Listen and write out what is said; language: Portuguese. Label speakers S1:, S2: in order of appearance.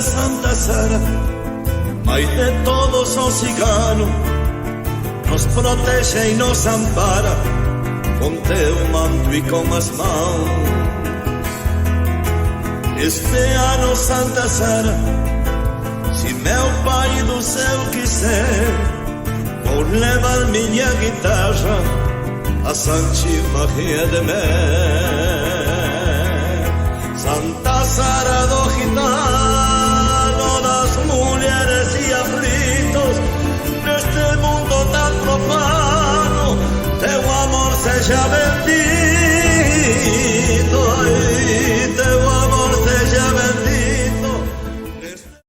S1: Santa Sara, Mãe de todos os ciganos, nos protege e nos ampara com teu manto e com as mãos. Este ano, Santa Sara, se meu Pai do céu quiser, vou levar minha guitarra a Santi Maria de Mé. Santa Sara do gitano, das mulheres e aflitos, neste mundo tan profano, teu amor seja bendito.